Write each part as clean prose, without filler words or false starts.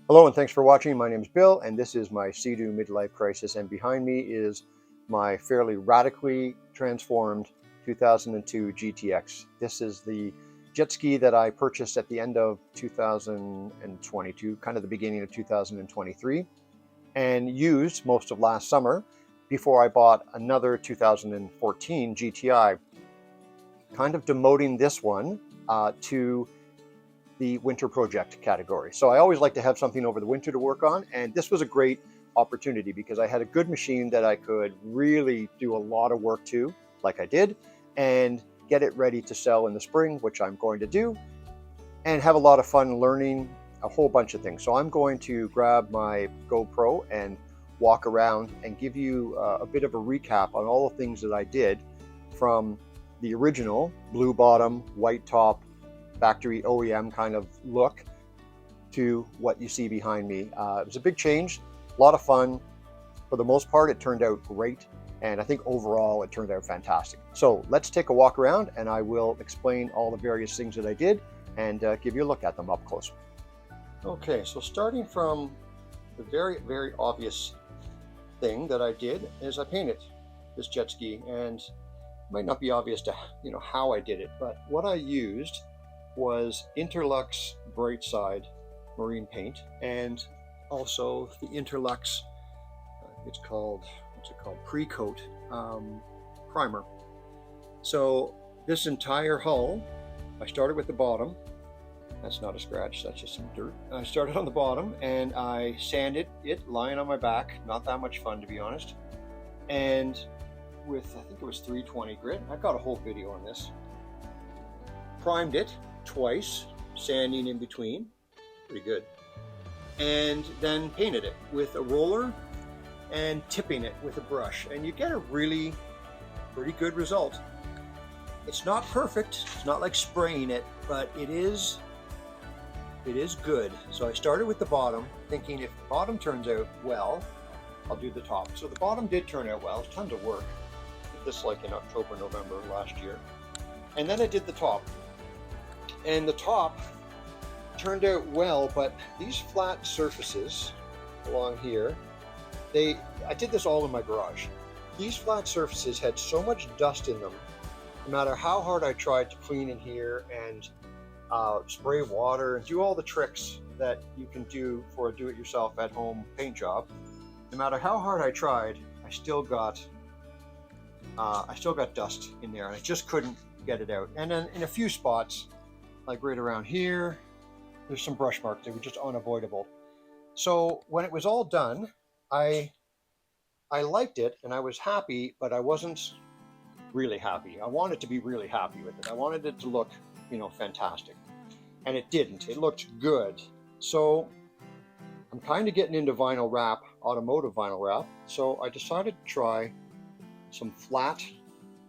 Hello and thanks for watching. My name is Bill and this is my Seadoo midlife crisis, and behind me is my fairly radically transformed 2002 GTX. This is the jet ski that I purchased at the end of 2022, kind of the beginning of 2023, and used most of last summer before I bought another 2014 GTI, kind of demoting this one to the winter project category. So I always like to have something over the winter to work on, and this was a great opportunity because I had a good machine that I could really do a lot of work to, like I did, and get it ready to sell in the spring, which I'm going to do, and have a lot of fun learning a whole bunch of things. So I'm going to grab my GoPro and walk around and give you a bit of a recap on all the things that I did from the original blue bottom, white top, factory OEM kind of look to what you see behind me. It was a big change, a lot of fun. For the most part, it turned out great, and I think overall it turned out fantastic. So let's take a walk around and I will explain all the various things that I did and give you a look at them up close. Okay, so starting from the very obvious thing that I did is I painted this jet ski, and it might not be obvious to how I did it, but what I used was Interlux Brightside marine paint, and also the Interlux, what's it called, pre-coat primer. So this entire hull, I started with the bottom. That's not a scratch, that's just some dirt. I started on the bottom and I sanded it lying on my back. Not that much fun, to be honest. And with, I think it was 320 grit, I've got a whole video on this. Primed it twice, sanding in between, pretty good, and then painted it with a roller and tipping it with a brush, and you get a really pretty good result. It's not perfect, it's not like spraying it, but it is good. So I started with the bottom, thinking if the bottom turns out well, I'll do the top. So the bottom did turn out well. It's tons of work. I did this like in October, November last year, and then I did the top. And the top turned out well, but these flat surfaces along here, I did this all in my garage. These flat surfaces had so much dust in them, no matter how hard I tried to clean in here and spray water and do all the tricks that you can do for a do-it-yourself at-home paint job. No matter how hard I tried, I still got dust in there, and I just couldn't get it out. And then in a few spots, like right around here, there's some brush marks that were just unavoidable. So when it was all done, I liked it and I was happy, but I wasn't really happy. I wanted to be really happy with it. I wanted it to look, fantastic. And it didn't. It looked good. So I'm kind of getting into vinyl wrap, automotive vinyl wrap. So I decided to try some flat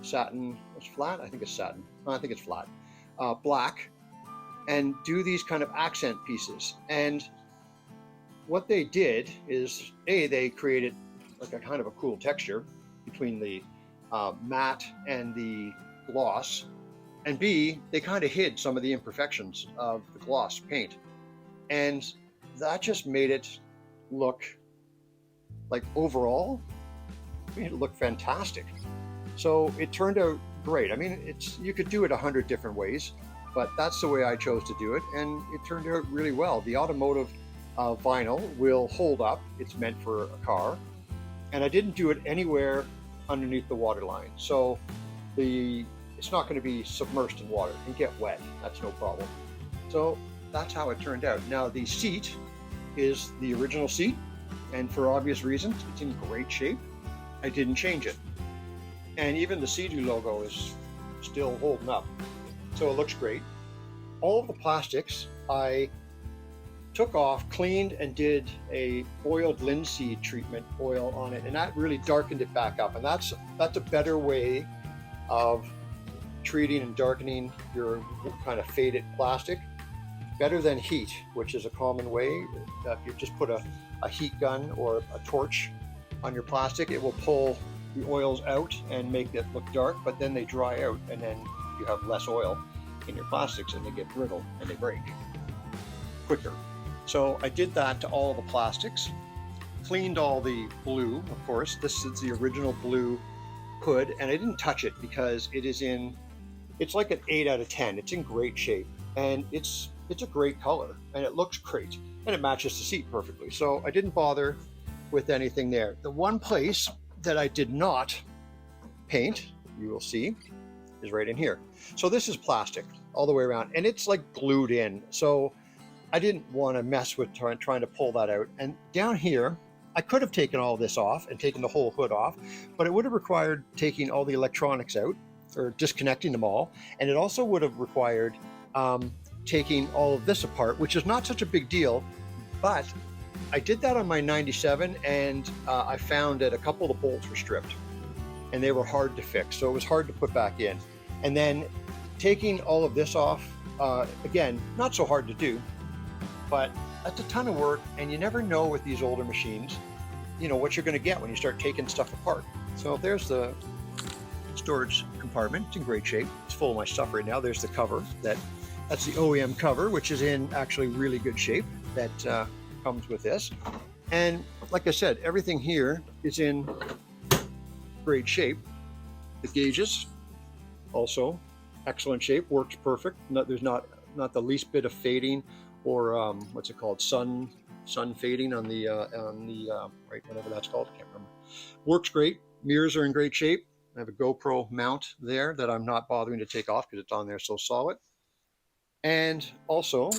satin. It's flat? I think it's satin. I think it's flat. Black, and do these kind of accent pieces. And what they did is, A, they created like a kind of a cool texture between the matte and the gloss, and B, they kind of hid some of the imperfections of the gloss paint. And that just made it look like, overall, made it look fantastic. So it turned out great. I mean, you could do it 100 different ways, but that's the way I chose to do it, and it turned out really well. The automotive vinyl will hold up. It's meant for a car, and I didn't do it anywhere underneath the water line, so it's not going to be submerged in water. It can get wet. That's no problem. So that's how it turned out. Now the seat is the original seat, and for obvious reasons, it's in great shape. I didn't change it, and even the Seadoo logo is still holding up. So it looks great. All of the plastics I took off, cleaned, and did a oiled linseed treatment oil on it, and that really darkened it back up. And that's a better way of treating and darkening your kind of faded plastic, better than heat, which is a common way. If you just put a heat gun or a torch on your plastic, it will pull the oils out and make it look dark, but then they dry out, and then you have less oil in your plastics and they get brittle and they break quicker. So I did that to all the plastics, cleaned all the blue, of course. This is the original blue hood, and I didn't touch it because it's like an 8 out of 10. It's in great shape, and it's a great color, and it looks great, and it matches the seat perfectly. So I didn't bother with anything there. The one place that I did not paint, you will see, is right in here. So this is plastic all the way around, and it's like glued in. So I didn't want to mess with trying to pull that out. And down here, I could have taken all this off and taken the whole hood off, but it would have required taking all the electronics out or disconnecting them all. And it also would have required taking all of this apart, which is not such a big deal, but I did that on my 97, and I found that a couple of the bolts were stripped and they were hard to fix. So it was hard to put back in. And then taking all of this off, again, not so hard to do, but that's a ton of work, and you never know with these older machines, you know, what you're going to get when you start taking stuff apart. So there's the storage compartment. It's in great shape. It's full of my stuff right now. There's the cover. That's the OEM cover, which is in actually really good shape. That comes with this. And like I said, everything here is in great shape. The gauges also excellent shape, works perfect. There's not the least bit of fading or what's it called, sun fading on the right, whatever that's called, I can't remember. Works great. Mirrors are in great shape. I have a GoPro mount there that I'm not bothering to take off because it's on there so solid. And also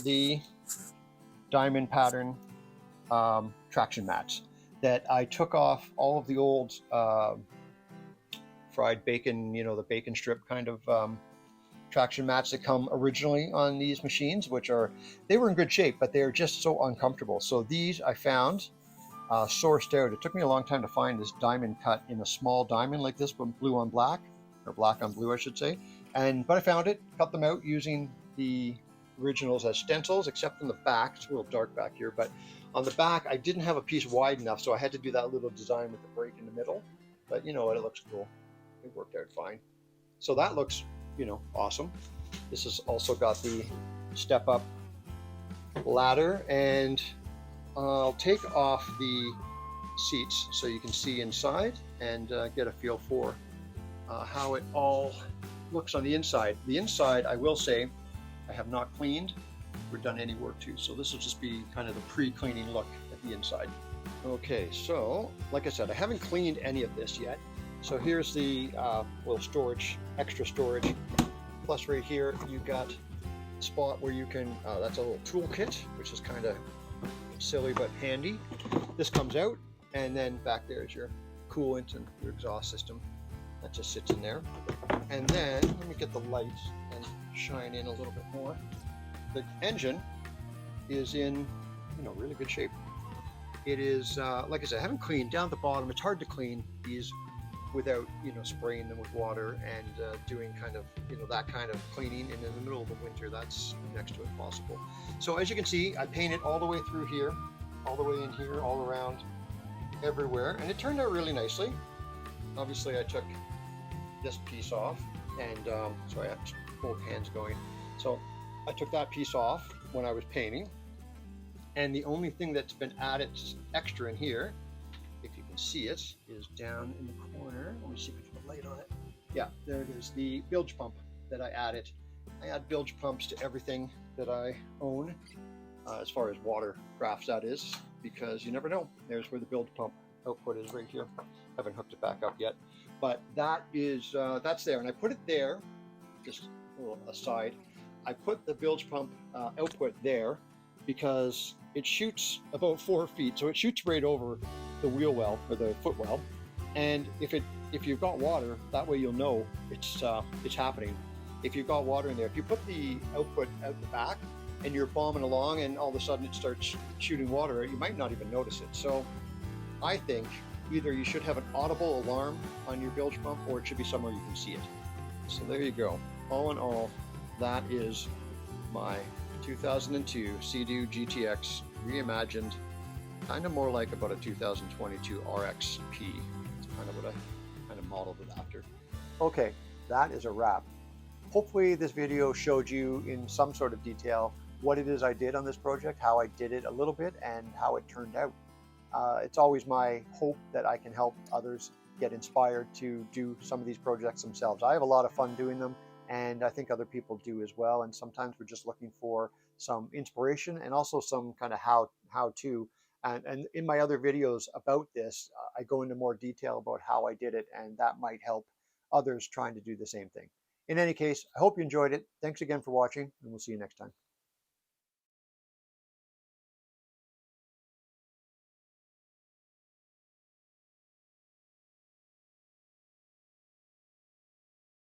the diamond pattern traction mats that I took off all of the old fried bacon, you know, the bacon strip kind of traction mats that come originally on these machines, they were in good shape, but they're just so uncomfortable. So these I found sourced out. It took me a long time to find this diamond cut in a small diamond like this, but blue on black, or black on blue, I should say. But I found it, cut them out using the originals as stencils, except in the back. It's a little dark back here, but on the back, I didn't have a piece wide enough, so I had to do that little design with the break in the middle. But you know what, it looks cool. It worked out fine. So that looks, you know, awesome. This has also got the step up ladder, and I'll take off the seats so you can see inside and get a feel for how it all looks on the inside. The inside, I will say, I have not cleaned or done any work to, so this will just be kind of the pre-cleaning look at the inside. Okay, so like I said, I haven't cleaned any of this yet. So here's the little storage, extra storage. Plus right here, you've got a spot where you can, that's a little toolkit, which is kind of silly but handy. This comes out, and then back there is your coolant and your exhaust system. That just sits in there. And then, let me get the light and shine in a little bit more. The engine is in, you know, really good shape. It is, like I said, I haven't cleaned down at the bottom. It's hard to clean these without, you know, spraying them with water and doing kind of, you know, that kind of cleaning. And in the middle of the winter, that's next to impossible. So as you can see, I painted all the way through here, all the way in here, all around, everywhere, and it turned out really nicely. Obviously, I took this piece off, and so I had both hands going. So I took that piece off when I was painting, and the only thing that's been added extra in here, if you can see it, is down in the corner. Let me see if I can put a light on it. Yeah, there it is, the bilge pump that I added. I add bilge pumps to everything that I own, as far as watercrafts that is, because you never know. There's where the bilge pump output is right here. I haven't hooked it back up yet, but that is that's there, and I put it there. Just a little aside, I put the bilge pump output there because it shoots about 4 feet, so it shoots right over the wheel well or the footwell, and if you've got water, that way you'll know it's happening. If you've got water in there, if you put the output out the back and you're bombing along and all of a sudden it starts shooting water, you might not even notice it. So I think either you should have an audible alarm on your bilge pump, or it should be somewhere you can see it. So there you go. All in all, that is my 2002 Seadoo GTX reimagined, kind of more like about a 2022 RXP. It's kind of what I kind of modeled it after. Okay, that is a wrap. Hopefully this video showed you in some sort of detail what it is I did on this project, how I did it a little bit, and how it turned out. It's always my hope that I can help others get inspired to do some of these projects themselves. I have a lot of fun doing them, and I think other people do as well. And sometimes we're just looking for some inspiration and also some kind of how to. And in my other videos about this, I go into more detail about how I did it, and that might help others trying to do the same thing. In any case, I hope you enjoyed it. Thanks again for watching, and we'll see you next time.